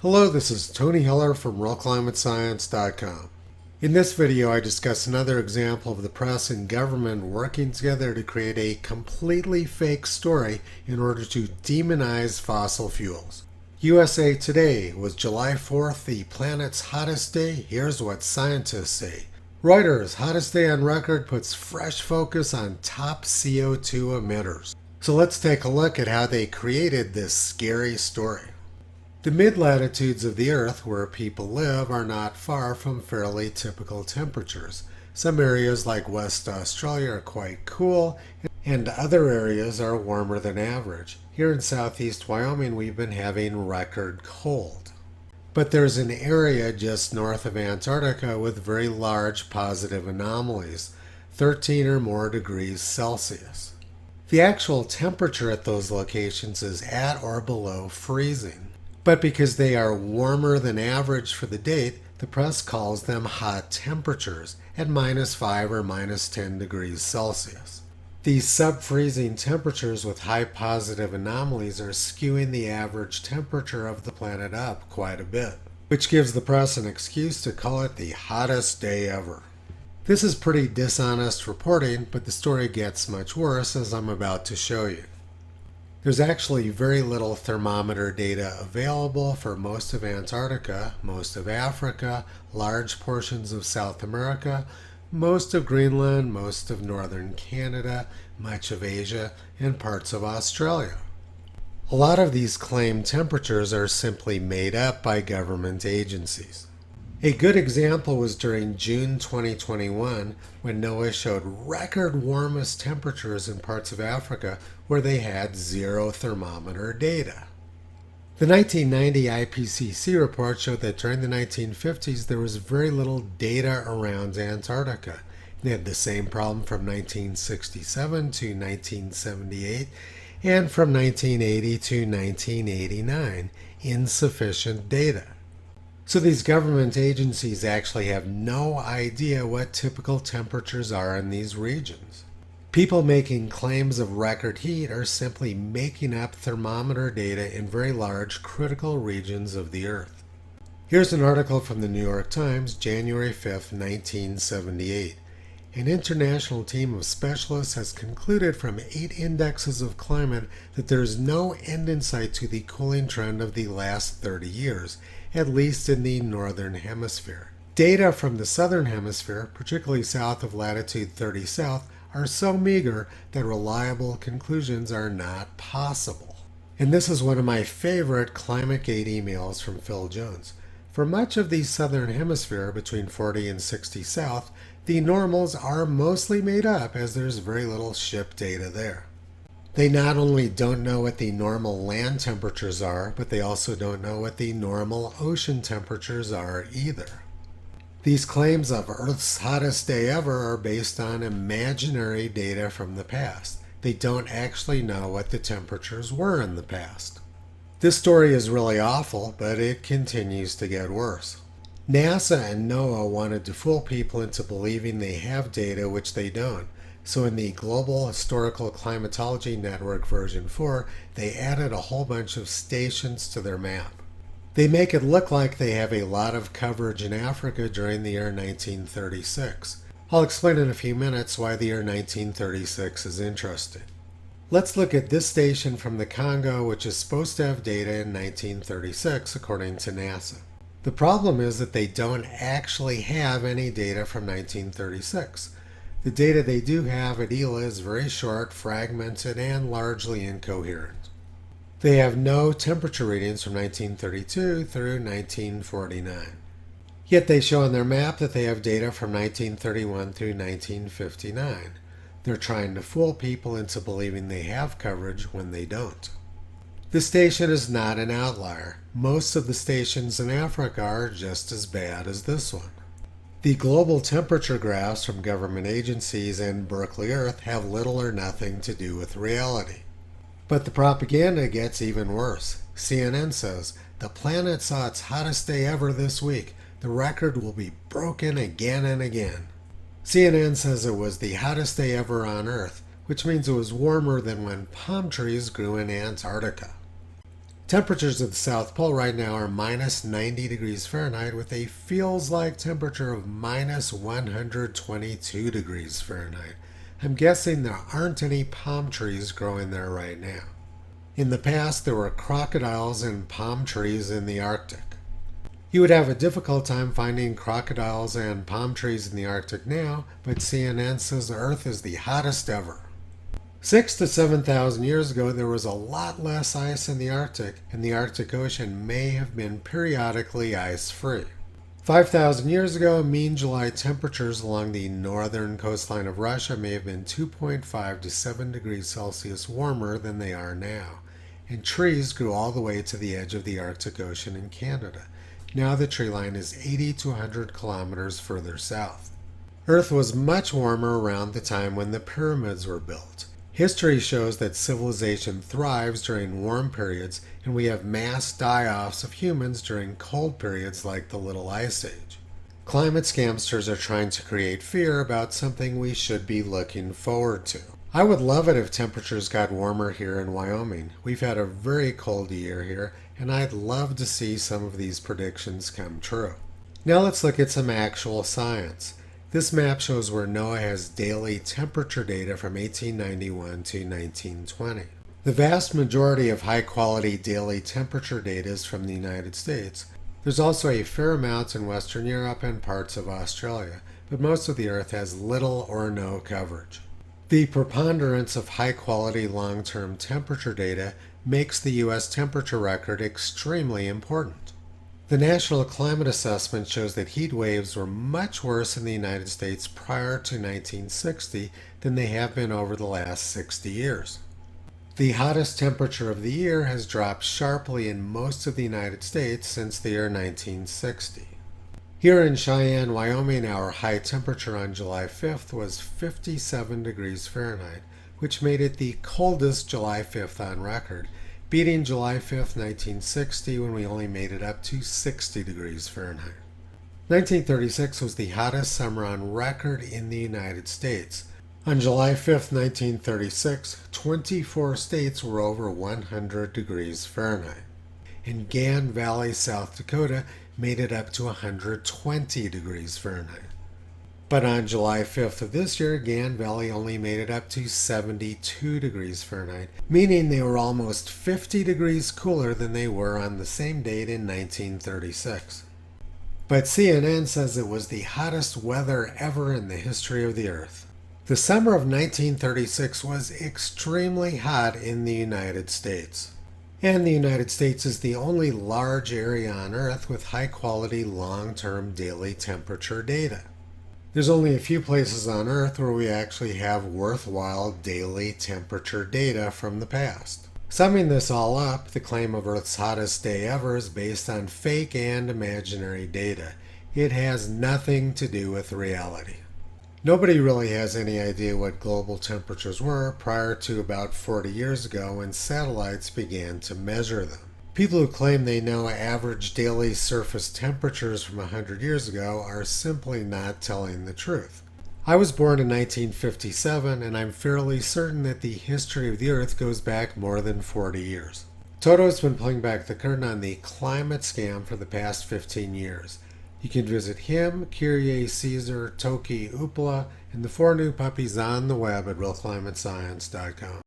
Hello, this is Tony Heller from RealClimateScience.com. In this video, I discuss another example of the press and government working together to create a completely fake story in order to demonize fossil fuels. USA Today was July 4th, the planet's hottest day. Here's what scientists say. Reuters, hottest day on record, puts fresh focus on top CO2 emitters. So let's take a look at how they created this scary story. The mid-latitudes of the Earth, where people live, are not far from fairly typical temperatures. Some areas like West Australia are quite cool, and other areas are warmer than average. Here in southeast Wyoming, we've been having record cold. But there's an area just north of Antarctica with very large positive anomalies, 13 or more degrees Celsius. The actual temperature at those locations is at or below freezing. But because they are warmer than average for the date, the press calls them hot temperatures at -5 or -10 degrees Celsius. These sub-freezing temperatures with high positive anomalies are skewing the average temperature of the planet up quite a bit, which gives the press an excuse to call it the hottest day ever. This is pretty dishonest reporting, but the story gets much worse, as I'm about to show you. There's actually very little thermometer data available for most of Antarctica, most of Africa, large portions of South America, most of Greenland, most of northern Canada, much of Asia, and parts of Australia. A lot of these claimed temperatures are simply made up by government agencies. A good example was during June 2021 when NOAA showed record warmest temperatures in parts of Africa where they had zero thermometer data. The 1990 IPCC report showed that during the 1950s there was very little data around Antarctica. They had the same problem from 1967 to 1978 and from 1980 to 1989, insufficient data. So these government agencies actually have no idea what typical temperatures are in these regions. People making claims of record heat are simply making up thermometer data in very large critical regions of the Earth. Here's an article from the New York Times, January 5th, 1978. An international team of specialists has concluded from 8 indexes of climate that there is no end in sight to the cooling trend of the last 30 years, at least in the northern hemisphere. Data from the southern hemisphere, particularly south of latitude 30 south, are so meager that reliable conclusions are not possible. And this is one of my favorite ClimateGate emails from Phil Jones. For much of the southern hemisphere, between 40 and 60 south, the normals are mostly made up as there's very little ship data there. They not only don't know what the normal land temperatures are, but they also don't know what the normal ocean temperatures are either. These claims of Earth's hottest day ever are based on imaginary data from the past. They don't actually know what the temperatures were in the past. This story is really awful, but it continues to get worse. NASA and NOAA wanted to fool people into believing they have data which they don't. So in the Global Historical Climatology Network version 4, they added a whole bunch of stations to their map. They make it look like they have a lot of coverage in Africa during the year 1936. I'll explain in a few minutes why the year 1936 is interesting. Let's look at this station from the Congo, which is supposed to have data in 1936 according to NASA. The problem is that they don't actually have any data from 1936. The data they do have at ELA is very short, fragmented, and largely incoherent. They have no temperature readings from 1932 through 1949. Yet they show on their map that they have data from 1931 through 1959. They're trying to fool people into believing they have coverage when they don't. This station is not an outlier. Most of the stations in Africa are just as bad as this one. The global temperature graphs from government agencies and Berkeley Earth have little or nothing to do with reality. But the propaganda gets even worse. CNN says, the planet saw its hottest day ever this week. The record will be broken again and again. CNN says it was the hottest day ever on Earth, which means it was warmer than when palm trees grew in Antarctica. Temperatures at the South Pole right now are minus 90 degrees Fahrenheit with a feels like temperature of minus 122 degrees Fahrenheit. I'm guessing there aren't any palm trees growing there right now. In the past, there were crocodiles and palm trees in the Arctic. You would have a difficult time finding crocodiles and palm trees in the Arctic now, but CNN says the Earth is the hottest ever. 6,000 to 7,000 years ago, there was a lot less ice in the Arctic, and the Arctic Ocean may have been periodically ice-free. 5,000 years ago, mean July temperatures along the northern coastline of Russia may have been 2.5 to 7 degrees Celsius warmer than they are now, and trees grew all the way to the edge of the Arctic Ocean in Canada. Now the tree line is 80 to 100 kilometers further south. Earth was much warmer around the time when the pyramids were built. History shows that civilization thrives during warm periods, and we have mass die-offs of humans during cold periods like the Little Ice Age. Climate scamsters are trying to create fear about something we should be looking forward to. I would love it if temperatures got warmer here in Wyoming. We've had a very cold year here, and I'd love to see some of these predictions come true. Now let's look at some actual science. This map shows where NOAA has daily temperature data from 1891 to 1920. The vast majority of high-quality daily temperature data is from the United States. There's also a fair amount in Western Europe and parts of Australia, but most of the Earth has little or no coverage. The preponderance of high-quality long-term temperature data makes the U.S. temperature record extremely important. The National Climate Assessment shows that heat waves were much worse in the United States prior to 1960 than they have been over the last 60 years. The hottest temperature of the year has dropped sharply in most of the United States since the year 1960. Here in Cheyenne, Wyoming, our high temperature on July 5th was 57 degrees Fahrenheit, which made it the coldest July 5th on record, beating July 5th, 1960, when we only made it up to 60 degrees Fahrenheit. 1936 was the hottest summer on record in the United States. On July 5th, 1936, 24 states were over 100 degrees Fahrenheit. In Gan Valley, South Dakota, made it up to 120 degrees Fahrenheit. But on July 5th of this year, Gan Valley only made it up to 72 degrees Fahrenheit, meaning they were almost 50 degrees cooler than they were on the same date in 1936. But CNN says it was the hottest weather ever in the history of the Earth. The summer of 1936 was extremely hot in the United States. And the United States is the only large area on Earth with high-quality long-term daily temperature data. There's only a few places on Earth where we actually have worthwhile daily temperature data from the past. Summing this all up, the claim of Earth's hottest day ever is based on fake and imaginary data. It has nothing to do with reality. Nobody really has any idea what global temperatures were prior to about 40 years ago when satellites began to measure them. People who claim they know average daily surface temperatures from 100 years ago are simply not telling the truth. I was born in 1957, and I'm fairly certain that the history of the Earth goes back more than 40 years. Toto has been pulling back the curtain on the climate scam for the past 15 years. You can visit him, Kyrie Caesar, Toki Upala, and the 4 new puppies on the web at realclimatescience.com.